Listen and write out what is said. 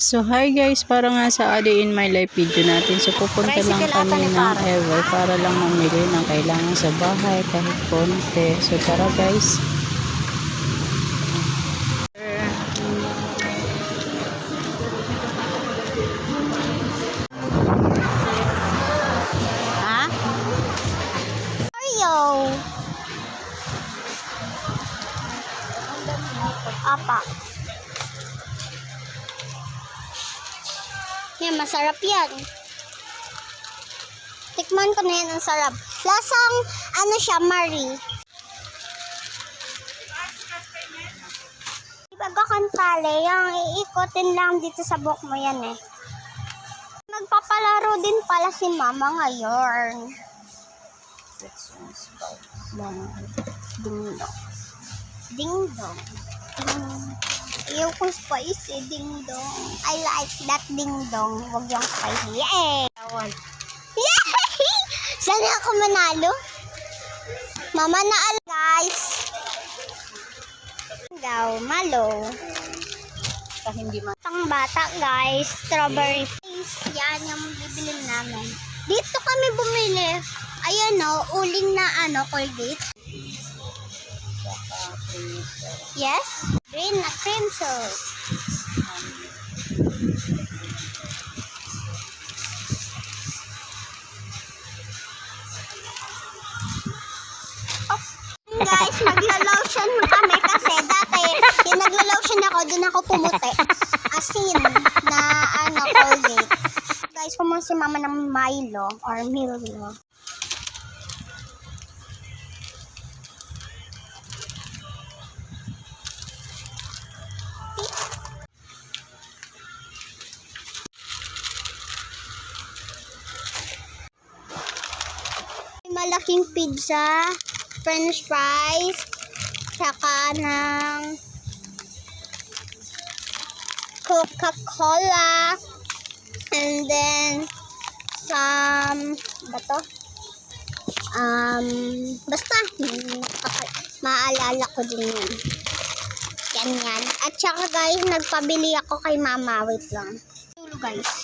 So hi guys, para nga sa A Day in My Life video natin. So pupunta lang kami ng Ever para lang mamili ng kailangan sa bahay kahit konti. So tara guys. Ha? Oreo. Apa. Yan, masarap yan. Tikman ko na yan, ang sarap. Lasang, ano siya, Marie. Bago kang tali, yung iikotin lang dito sa buhok mo yan eh. Nagpapalaro din pala si mama ngayon. Ding dong. Ding dong. Ayaw kong spicy, ding dong. I like that ding dong. Huwag yung spicy. Yay! Yay! Sana ako manalo? Mama naal, guys. Daw, malo. Hindi man. Tang bata, guys. Strawberry face. Yan yung bibilin namin. Dito kami bumili. Ayan o, uling na Colgate. Yes? Green na cream sauce. Guys, magla-lotion kami kasi dati yung nagla-lotion ako, dun ako pumuti. Asin na Colgate. Guys, kumuha si mama ng Milo or Milo. Malaking pizza, french fries, saka ng Coca-Cola, and then some, basta, maalala ko din yun. Yan. At saka guys, nagpabili ako kay mama. Wait lang. Tulo guys.